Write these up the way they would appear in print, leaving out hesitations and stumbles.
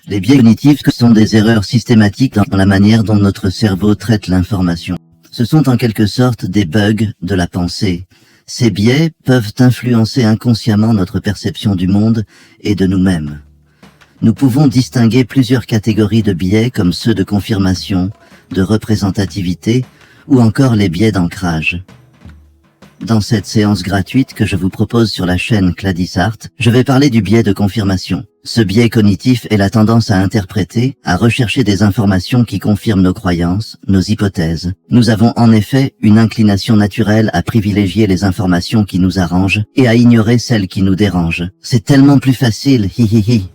Les biais cognitifs sont des erreurs systématiques dans la manière dont notre cerveau traite l'information. Ce sont en quelque sorte des bugs de la pensée. Ces biais peuvent influencer inconsciemment notre perception du monde et de nous-mêmes. Nous pouvons distinguer plusieurs catégories de biais comme ceux de confirmation, de représentativité ou encore les biais d'ancrage. Dans cette séance gratuite que je vous propose sur la chaîne Cladisart, je vais parler du biais de confirmation. Ce biais cognitif est la tendance à interpréter, à rechercher des informations qui confirment nos croyances, nos hypothèses. Nous avons en effet une inclination naturelle à privilégier les informations qui nous arrangent et à ignorer celles qui nous dérangent. C'est tellement plus facile, hi.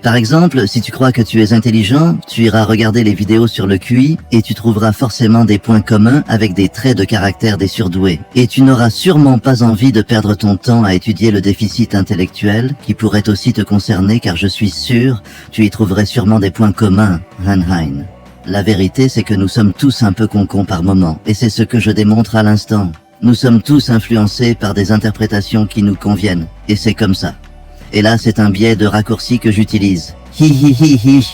Par exemple, si tu crois que tu es intelligent, tu iras regarder les vidéos sur le QI et tu trouveras forcément des points communs avec des traits de caractère des surdoués. Et tu n'auras sûrement pas envie de perdre ton temps à étudier le déficit intellectuel qui pourrait aussi te concerner car je suis sûr, tu y trouverais sûrement des points communs, Hanheim. La vérité, c'est que nous sommes tous un peu concons par moment et c'est ce que je démontre à l'instant. Nous sommes tous influencés par des interprétations qui nous conviennent et c'est comme ça. Et là, c'est un biais de raccourci que j'utilise. Hi.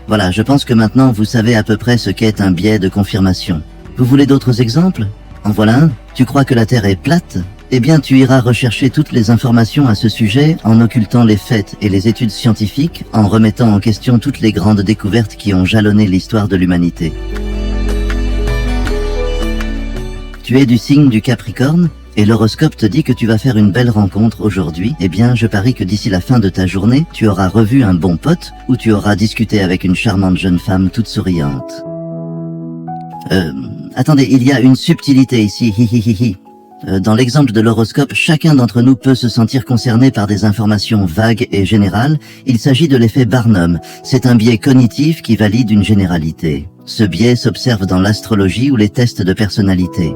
Voilà, je pense que maintenant vous savez à peu près ce qu'est un biais de confirmation. Vous voulez d'autres exemples? En voilà un. Tu crois que la Terre est plate? Eh bien, tu iras rechercher toutes les informations à ce sujet en occultant les faits et les études scientifiques, en remettant en question toutes les grandes découvertes qui ont jalonné l'histoire de l'humanité. Tu es du signe du Capricorne? Et l'horoscope te dit que tu vas faire une belle rencontre aujourd'hui, eh bien je parie que d'ici la fin de ta journée, tu auras revu un bon pote ou tu auras discuté avec une charmante jeune femme toute souriante. Attendez, il y a une subtilité ici, hi. Dans l'exemple de l'horoscope, chacun d'entre nous peut se sentir concerné par des informations vagues et générales. Il s'agit de l'effet Barnum. C'est un biais cognitif qui valide une généralité. Ce biais s'observe dans l'astrologie ou les tests de personnalité.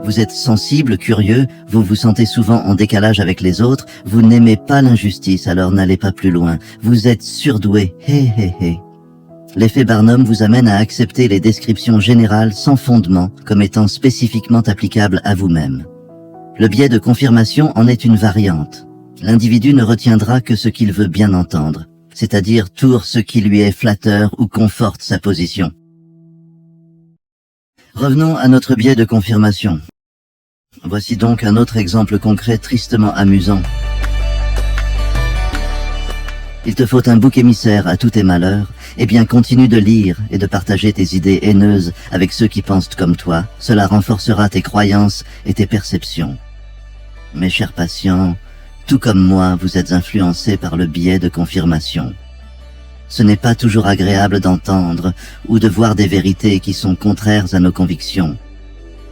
Vous êtes sensible, curieux, vous vous sentez souvent en décalage avec les autres, vous n'aimez pas l'injustice, alors n'allez pas plus loin. Vous êtes surdoué, hé. L'effet Barnum vous amène à accepter les descriptions générales sans fondement comme étant spécifiquement applicables à vous-même. Le biais de confirmation en est une variante. L'individu ne retiendra que ce qu'il veut bien entendre, c'est-à-dire tout ce qui lui est flatteur ou conforte sa position. Revenons à notre biais de confirmation. Voici donc un autre exemple concret tristement amusant. Il te faut un bouc émissaire à tous tes malheurs, eh bien continue de lire et de partager tes idées haineuses avec ceux qui pensent comme toi, cela renforcera tes croyances et tes perceptions. Mes chers patients, tout comme moi, vous êtes influencés par le biais de confirmation. Ce n'est pas toujours agréable d'entendre ou de voir des vérités qui sont contraires à nos convictions.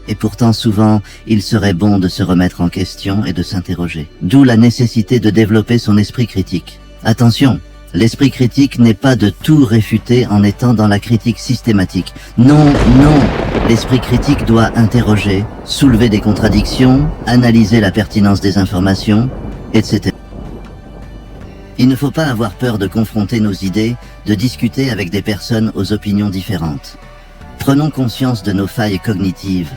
Et pourtant souvent, il serait bon de se remettre en question et de s'interroger. D'où la nécessité de développer son esprit critique. Attention, l'esprit critique n'est pas de tout réfuter en étant dans la critique systématique. Non, l'esprit critique doit interroger, soulever des contradictions, analyser la pertinence des informations, etc. Il ne faut pas avoir peur de confronter nos idées, de discuter avec des personnes aux opinions différentes. Prenons conscience de nos failles cognitives.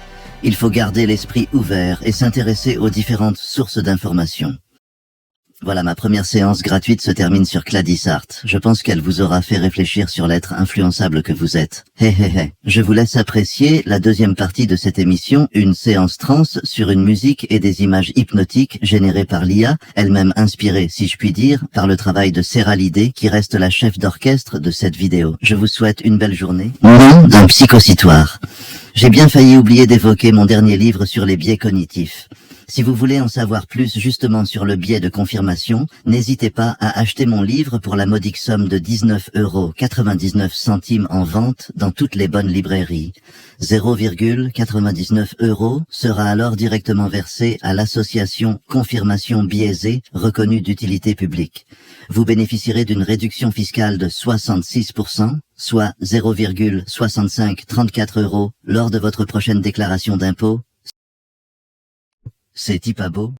Il faut garder l'esprit ouvert et s'intéresser aux différentes sources d'informations. Voilà, ma première séance gratuite se termine sur Cladisart. Je pense qu'elle vous aura fait réfléchir sur l'être influençable que vous êtes. Hé. Je vous laisse apprécier la deuxième partie de cette émission, une séance trans sur une musique et des images hypnotiques générées par l'IA, elle-même inspirée, si je puis dire, par le travail de Sarah Lidé, qui reste la chef d'orchestre de cette vidéo. Je vous souhaite une belle journée. Nom d'un psychocitoire. J'ai bien failli oublier d'évoquer mon dernier livre sur les biais cognitifs. Si vous voulez en savoir plus justement sur le biais de confirmation, n'hésitez pas à acheter mon livre pour la modique somme de 19,99 € en vente dans toutes les bonnes librairies. 0,99 € sera alors directement versé à l'association Confirmation Biaisée reconnue d'utilité publique. Vous bénéficierez d'une réduction fiscale de 66%, soit 0,6534 € lors de votre prochaine déclaration d'impôt. C'est-il pas beau?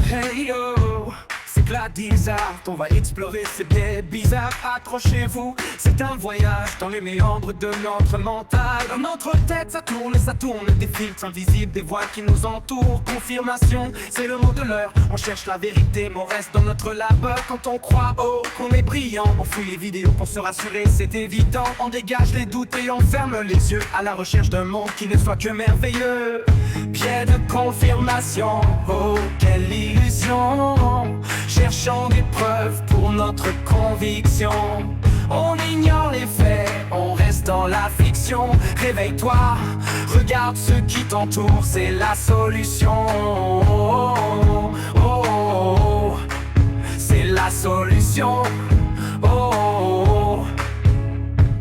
Hey yo, c'est Gladizard, on va explorer ces biais bizarres. Accrochez-vous, c'est un voyage dans les méandres de notre mental. Dans notre tête, ça tourne, des filtres invisibles, des voix qui nous entourent. Confirmation, c'est le mot de l'heure. On cherche la vérité, mais on reste dans notre labeur. Quand on croit qu'on est brillant, on fouille les vidéos pour se rassurer, c'est évident. On dégage les doutes et on ferme les yeux à la recherche d'un monde qui ne soit que merveilleux. Biais de confirmation, oh quelle illusion. Cherchant des preuves pour notre conviction. On ignore les faits, on reste dans la fiction. Réveille-toi, regarde ce qui t'entoure, c'est la solution. Oh, oh, oh, oh. C'est la solution. Oh, oh, oh.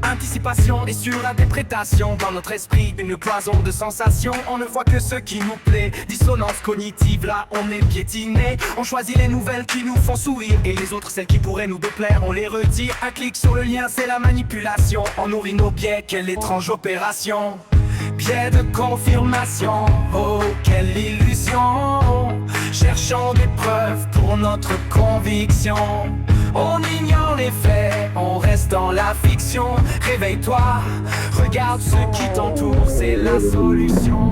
Anticipation et sur l'interprétation. Dans notre esprit, une cloison de sensations. On ne voit que ce qui nous plaît. Dissonance cognitive, là on est piétiné. On choisit les nouvelles qui nous font sourire, et les autres, celles qui pourraient nous déplaire, on les retire. Un clic sur le lien, c'est la manipulation. On nourrit nos biais, quelle étrange opération. Biais de confirmation, oh quelle illusion. Cherchant des preuves pour notre conviction. On ignore les faits, on reste dans la fiction. Réveille-toi, regarde ce qui t'entoure, c'est la solution.